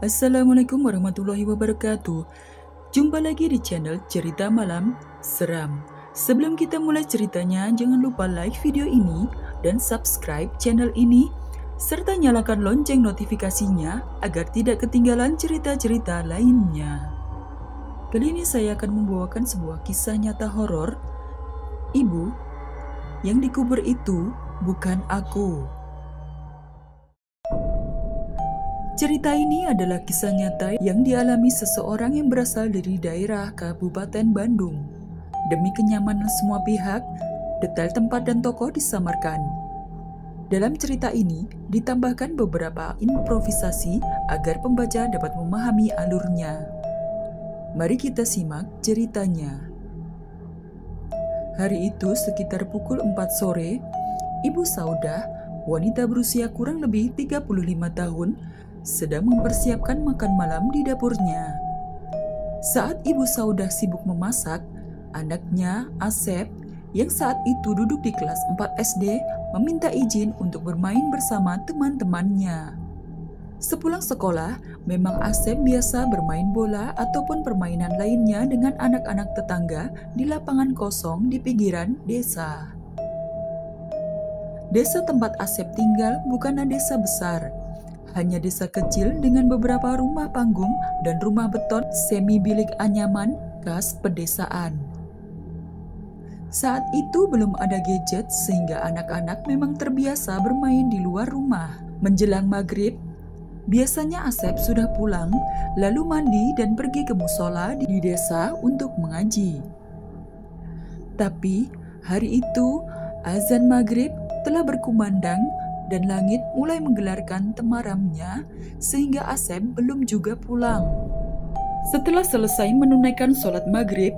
Assalamualaikum warahmatullahi wabarakatuh. Jumpa lagi di channel Cerita Malam Seram. Sebelum kita mulai ceritanya, jangan lupa like video ini dan subscribe channel ini, serta nyalakan lonceng notifikasinya agar tidak ketinggalan cerita-cerita lainnya. Kali ini saya akan membawakan sebuah kisah nyata horor. Ibu, yang dikubur itu bukan aku. Cerita ini adalah kisah nyata yang dialami seseorang yang berasal dari daerah Kabupaten Bandung. Demi kenyamanan semua pihak, detail tempat dan tokoh disamarkan. Dalam cerita ini ditambahkan beberapa improvisasi agar pembaca dapat memahami alurnya. Mari kita simak ceritanya. Hari itu sekitar pukul 4 sore, Ibu Saudah, wanita berusia kurang lebih 35 tahun, sedang mempersiapkan makan malam di dapurnya. Saat Ibu Saudah sibuk memasak, anaknya Asep yang saat itu duduk di kelas 4 SD meminta izin untuk bermain bersama teman-temannya. Sepulang sekolah, memang Asep biasa bermain bola ataupun permainan lainnya dengan anak-anak tetangga di lapangan kosong di pinggiran desa. Desa tempat Asep tinggal bukanlah desa besar, hanya desa kecil dengan beberapa rumah panggung dan rumah beton semi bilik anyaman khas pedesaan. Saat itu belum ada gadget sehingga anak-anak memang terbiasa bermain di luar rumah. Menjelang maghrib, biasanya Asep sudah pulang lalu mandi dan pergi ke musola di desa untuk mengaji. Tapi hari itu azan maghrib telah berkumandang dan langit mulai menggelarkan temaramnya sehingga Asep belum juga pulang. Setelah selesai menunaikan sholat maghrib,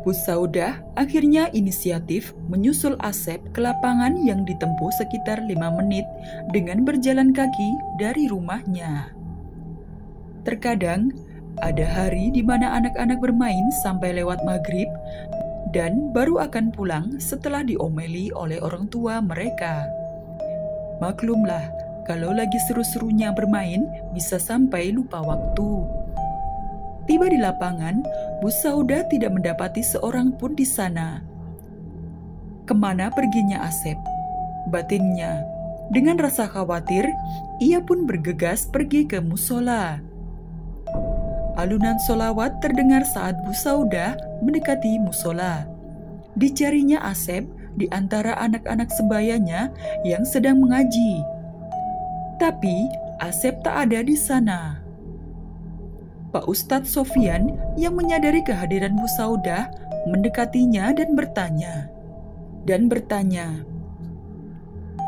Bu Saudah akhirnya inisiatif menyusul Asep ke lapangan yang ditempuh sekitar 5 menit dengan berjalan kaki dari rumahnya. Terkadang ada hari di mana anak-anak bermain sampai lewat maghrib dan baru akan pulang setelah diomeli oleh orang tua mereka. Maklumlah, kalau lagi seru-serunya bermain, bisa sampai lupa waktu. Tiba di lapangan, Bu Saudah tidak mendapati seorang pun di sana. Kemana perginya Asep? Batinnya. Dengan rasa khawatir, ia pun bergegas pergi ke musola. Alunan solawat terdengar saat Bu Saudah mendekati musola. Dicarinya Asep di antara anak-anak sebayanya yang sedang mengaji. Tapi Asep tak ada di sana. Pak Ustadz Sofian yang menyadari kehadiran Bu Saudah mendekatinya dan bertanya,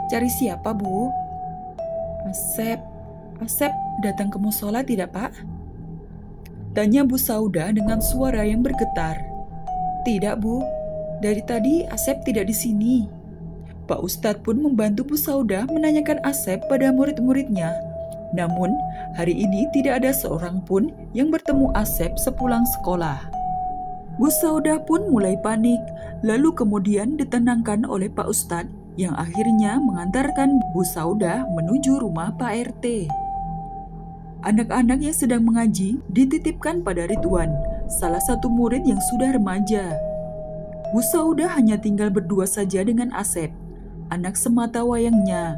"Cari siapa, Bu?" Asep datang ke musola tidak, Pak?" Tanya Bu Saudah dengan suara yang bergetar. "Tidak, Bu. Dari tadi Asep tidak di sini." Pak Ustadz pun membantu Bu Saudah menanyakan Asep pada murid-muridnya. Namun, hari ini tidak ada seorang pun yang bertemu Asep sepulang sekolah. Bu Saudah pun mulai panik, lalu kemudian ditenangkan oleh Pak Ustadz yang akhirnya mengantarkan Bu Saudah menuju rumah Pak RT. Anak-anak yang sedang mengaji dititipkan pada Ridwan, salah satu murid yang sudah remaja. Bu Saudah hanya tinggal berdua saja dengan Asep, anak semata wayangnya.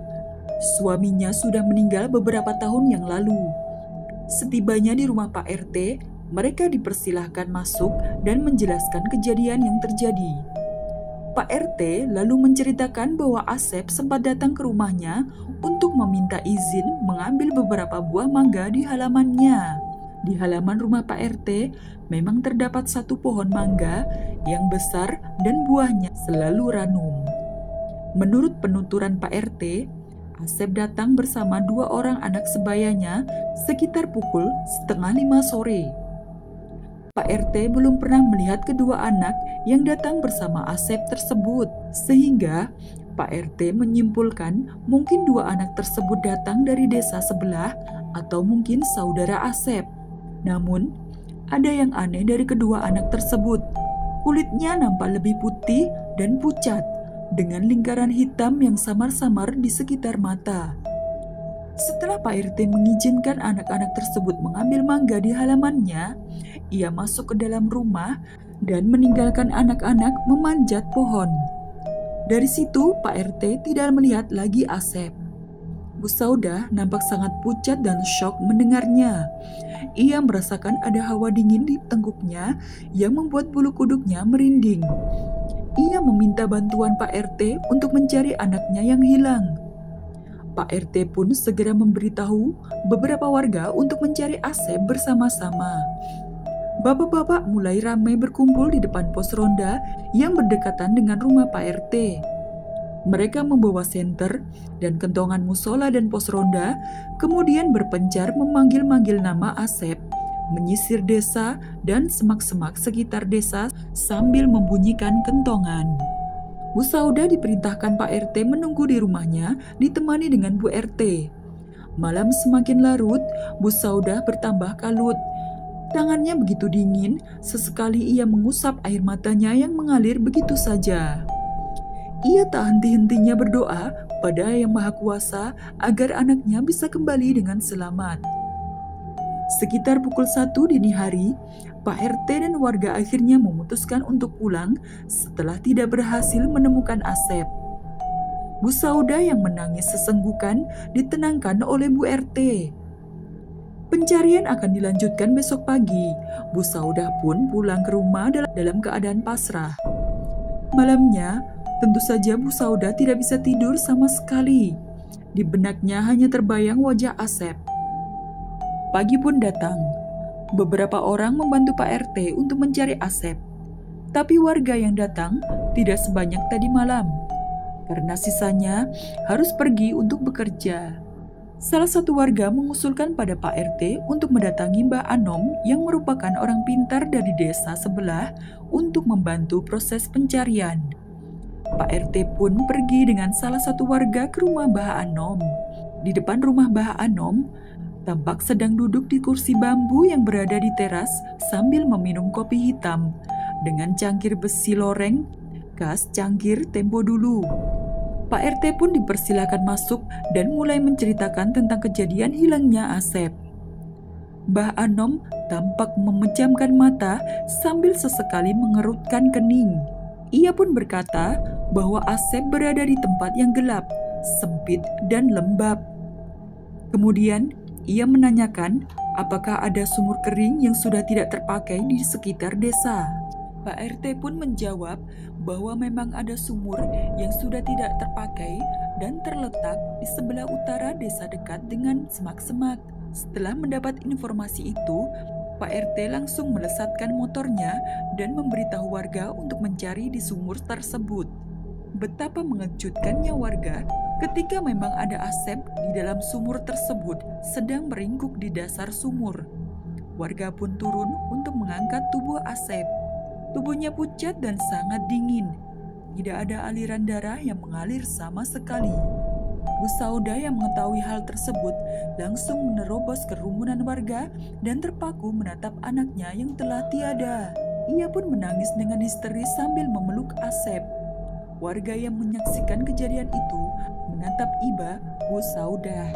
Suaminya sudah meninggal beberapa tahun yang lalu. Setibanya di rumah Pak RT, mereka dipersilahkan masuk dan menjelaskan kejadian yang terjadi. Pak RT lalu menceritakan bahwa Asep sempat datang ke rumahnya untuk meminta izin mengambil beberapa buah mangga di halamannya. Di halaman rumah Pak RT memang terdapat satu pohon mangga yang besar dan buahnya selalu ranum. Menurut penuturan Pak RT, Asep datang bersama 2 orang anak sebayanya sekitar pukul 4:30 sore. Pak RT belum pernah melihat kedua anak yang datang bersama Asep tersebut, sehingga Pak RT menyimpulkan mungkin 2 anak tersebut datang dari desa sebelah atau mungkin saudara Asep. Namun, ada yang aneh dari kedua anak tersebut. Kulitnya nampak lebih putih dan pucat, dengan lingkaran hitam yang samar-samar di sekitar mata. Setelah Pak RT mengizinkan anak-anak tersebut mengambil mangga di halamannya, ia masuk ke dalam rumah dan meninggalkan anak-anak memanjat pohon. Dari situ, Pak RT tidak melihat lagi Asep. Bu Saudah nampak sangat pucat dan syok mendengarnya. Ia merasakan ada hawa dingin di tengkuknya yang membuat bulu kuduknya merinding. Ia meminta bantuan Pak RT untuk mencari anaknya yang hilang. Pak RT pun segera memberitahu beberapa warga untuk mencari Asep bersama-sama. Bapak-bapak mulai ramai berkumpul di depan pos ronda yang berdekatan dengan rumah Pak RT. Mereka membawa senter dan kentongan musola dan pos ronda, kemudian berpencar memanggil-manggil nama Asep, menyisir desa dan semak-semak sekitar desa sambil membunyikan kentongan. Bu Saudah diperintahkan Pak RT menunggu di rumahnya ditemani dengan Bu RT. Malam semakin larut, Bu Saudah bertambah kalut. Tangannya begitu dingin, sesekali ia mengusap air matanya yang mengalir begitu saja. Ia tak henti-hentinya berdoa pada Yang Maha Kuasa agar anaknya bisa kembali dengan selamat. Sekitar pukul 1 dini hari, Pak RT dan warga akhirnya memutuskan untuk pulang setelah tidak berhasil menemukan Asep. Bu Saudah yang menangis sesenggukan ditenangkan oleh Bu RT. Pencarian akan dilanjutkan besok pagi. Bu Saudah pun pulang ke rumah dalam keadaan pasrah. Malamnya, tentu saja Bu Saudah tidak bisa tidur sama sekali. Di benaknya hanya terbayang wajah Asep. Pagi pun datang. Beberapa orang membantu Pak RT untuk mencari Asep. Tapi warga yang datang tidak sebanyak tadi malam, karena sisanya harus pergi untuk bekerja. Salah satu warga mengusulkan pada Pak RT untuk mendatangi Mbak Anom yang merupakan orang pintar dari desa sebelah untuk membantu proses pencarian. Pak RT pun pergi dengan salah satu warga ke rumah Mbah Anom. Di depan rumah Mbah Anom, tampak sedang duduk di kursi bambu yang berada di teras sambil meminum kopi hitam dengan cangkir besi loreng khas cangkir tempo dulu. Pak RT pun dipersilakan masuk dan mulai menceritakan tentang kejadian hilangnya Asep. Mbah Anom tampak memejamkan mata sambil sesekali mengerutkan kening. Ia pun berkata bahwa Asep berada di tempat yang gelap, sempit, dan lembab. Kemudian, ia menanyakan apakah ada sumur kering yang sudah tidak terpakai di sekitar desa. Pak RT pun menjawab bahwa memang ada sumur yang sudah tidak terpakai dan terletak di sebelah utara desa dekat dengan semak-semak. Setelah mendapat informasi itu, Pak RT langsung melesatkan motornya dan memberitahu warga untuk mencari di sumur tersebut. Betapa mengejutkannya warga ketika memang ada Asep di dalam sumur tersebut sedang meringkuk di dasar sumur. Warga pun turun untuk mengangkat tubuh Asep. Tubuhnya pucat dan sangat dingin. Tidak ada aliran darah yang mengalir sama sekali. Bu Saudah yang mengetahui hal tersebut langsung menerobos kerumunan warga dan terpaku menatap anaknya yang telah tiada. Ia pun menangis dengan histeris sambil memeluk Asep. Warga yang menyaksikan kejadian itu menatap iba Bu Saudah.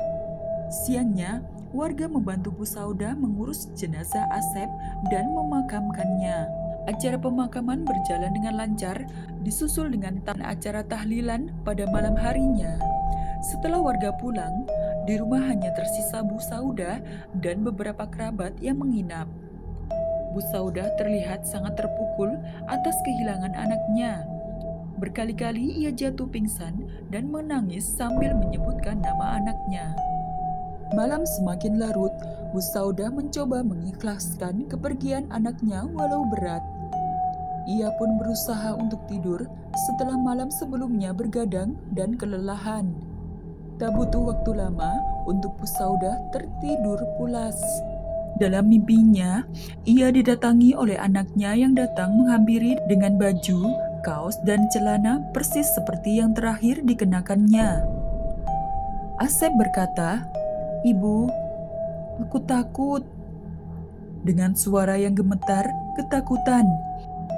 Siangnya, warga membantu Bu Saudah mengurus jenazah Asep dan memakamkannya. Acara pemakaman berjalan dengan lancar, disusul dengan acara tahlilan pada malam harinya. Setelah warga pulang, di rumah hanya tersisa Bu Saudah dan beberapa kerabat yang menginap. Bu Saudah terlihat sangat terpukul atas kehilangan anaknya. Berkali-kali ia jatuh pingsan dan menangis sambil menyebutkan nama anaknya. Malam semakin larut, Bu Saudah mencoba mengikhlaskan kepergian anaknya walau berat. Ia pun berusaha untuk tidur setelah malam sebelumnya bergadang dan kelelahan. Tak butuh waktu lama untuk Bu Saudah tertidur pulas. Dalam mimpinya, ia didatangi oleh anaknya yang datang menghampiri dengan baju, kaos, dan celana persis seperti yang terakhir dikenakannya. Asep berkata, "Ibu, aku takut." Dengan suara yang gemetar, ketakutan.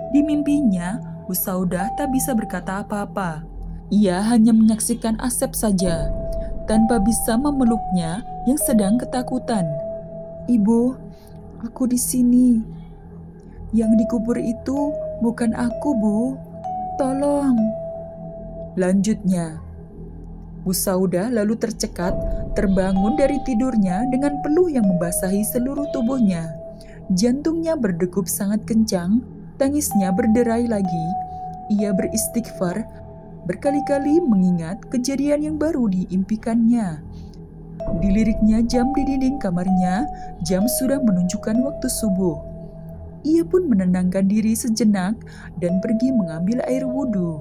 Di mimpinya, Bu Saudah tak bisa berkata apa-apa. Ia hanya menyaksikan Asep saja. tanpa bisa memeluknya yang sedang ketakutan. "Ibu, aku di sini. Yang dikubur itu bukan aku, Bu. Tolong." Lanjutnya, Bu Saudah lalu tercekat, terbangun dari tidurnya dengan peluh yang membasahi seluruh tubuhnya. Jantungnya berdegup sangat kencang, tangisnya berderai lagi. Ia beristighfar, berkali-kali mengingat kejadian yang baru diimpikannya. Diliriknya jam di dinding kamarnya, jam sudah menunjukkan waktu subuh. Ia pun menenangkan diri sejenak dan pergi mengambil air wudhu.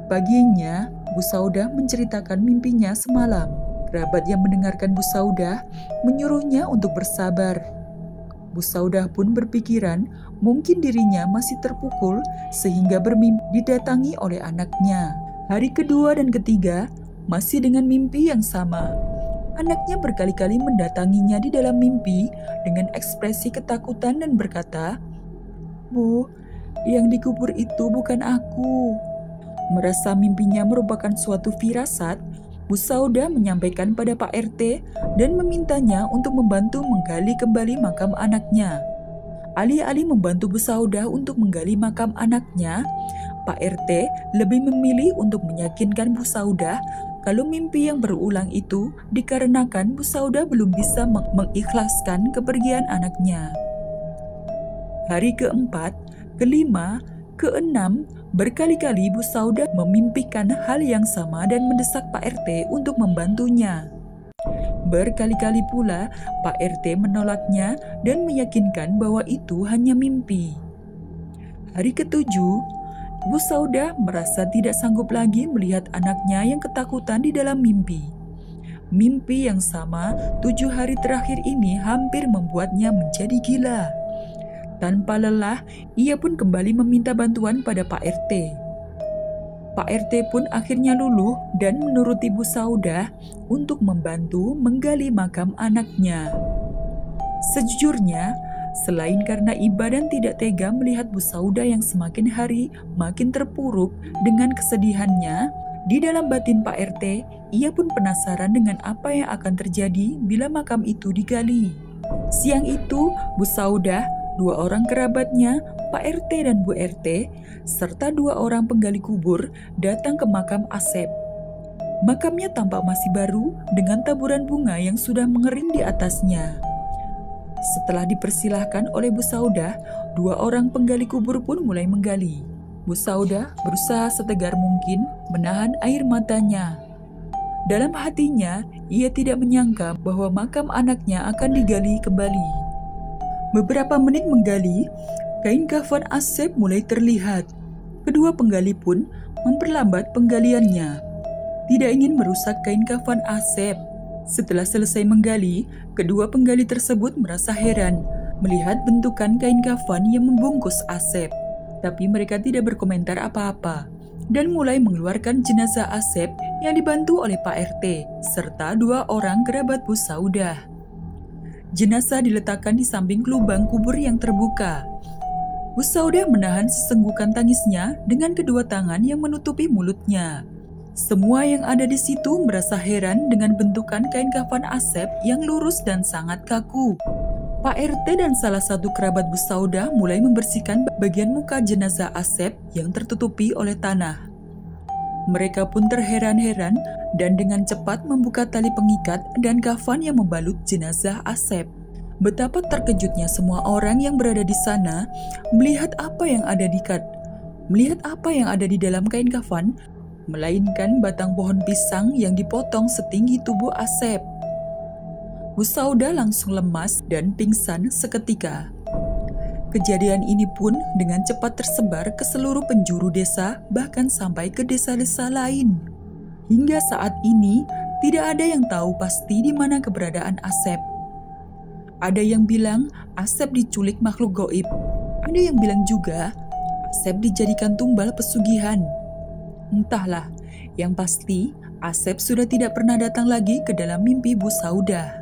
Paginya, Bu Saudah menceritakan mimpinya semalam. Kerabat yang mendengarkan Bu Saudah menyuruhnya untuk bersabar. Bu Saudah pun berpikiran mungkin dirinya masih terpukul sehingga bermimpi didatangi oleh anaknya. Hari kedua dan ketiga masih dengan mimpi yang sama. Anaknya berkali-kali mendatanginya di dalam mimpi dengan ekspresi ketakutan dan berkata, "Bu, yang dikubur itu bukan aku." Merasa mimpinya merupakan suatu firasat, Bu Saudah menyampaikan pada Pak RT dan memintanya untuk membantu menggali kembali makam anaknya. Alih-alih membantu Bu Saudah untuk menggali makam anaknya, Pak RT lebih memilih untuk meyakinkan Bu Saudah kalau mimpi yang berulang itu dikarenakan Bu Saudah belum bisa mengikhlaskan kepergian anaknya. Hari keempat, kelima, keenam, berkali-kali Bu Saudah memimpikan hal yang sama dan mendesak Pak RT untuk membantunya. Berkali-kali pula Pak RT menolaknya dan meyakinkan bahwa itu hanya mimpi. Hari ketujuh, Bu Saudah merasa tidak sanggup lagi melihat anaknya yang ketakutan di dalam mimpi. Mimpi yang sama 7 hari terakhir ini hampir membuatnya menjadi gila. Tanpa lelah, ia pun kembali meminta bantuan pada Pak RT. Pak RT pun akhirnya luluh dan menuruti Bu Saudah untuk membantu menggali makam anaknya. Sejujurnya, selain karena iba dan tidak tega melihat Bu Saudah yang semakin hari makin terpuruk dengan kesedihannya, di dalam batin Pak RT, ia pun penasaran dengan apa yang akan terjadi bila makam itu digali. Siang itu, Bu Saudah, 2 orang kerabatnya, Pak RT dan Bu RT, serta 2 orang penggali kubur datang ke makam Asep. Makamnya tampak masih baru dengan taburan bunga yang sudah mengering di atasnya. Setelah dipersilahkan oleh Bu Saudah, 2 orang penggali kubur pun mulai menggali. Bu Saudah berusaha setegar mungkin menahan air matanya. Dalam hatinya, ia tidak menyangka bahwa makam anaknya akan digali kembali. Beberapa menit menggali, kain kafan Asep mulai terlihat. Kedua penggali pun memperlambat penggaliannya. Tidak ingin merusak kain kafan Asep. Setelah selesai menggali, kedua penggali tersebut merasa heran melihat bentukan kain kafan yang membungkus Asep. Tapi mereka tidak berkomentar apa-apa dan mulai mengeluarkan jenazah Asep yang dibantu oleh Pak RT serta 2 orang kerabat Bu Saudah. Jenazah diletakkan di samping lubang kubur yang terbuka. Bu Saudah menahan sesenggukan tangisnya dengan kedua tangan yang menutupi mulutnya. Semua yang ada di situ merasa heran dengan bentukan kain kafan Asep yang lurus dan sangat kaku. Pak RT dan salah satu kerabat Bu Saudah mulai membersihkan bagian muka jenazah Asep yang tertutupi oleh tanah. Mereka pun terheran-heran dan dengan cepat membuka tali pengikat dan kafan yang membalut jenazah Asep. Betapa terkejutnya semua orang yang berada di sana melihat apa yang ada di dalam kain kafan, melainkan batang pohon pisang yang dipotong setinggi tubuh Asep. Bu Saudah langsung lemas dan pingsan seketika. Kejadian ini pun dengan cepat tersebar ke seluruh penjuru desa, bahkan sampai ke desa-desa lain. Hingga saat ini, tidak ada yang tahu pasti di mana keberadaan Asep. Ada yang bilang Asep diculik makhluk gaib. Ada yang bilang juga Asep dijadikan tumbal pesugihan. Entahlah, yang pasti Asep sudah tidak pernah datang lagi ke dalam mimpi Bu Saudah.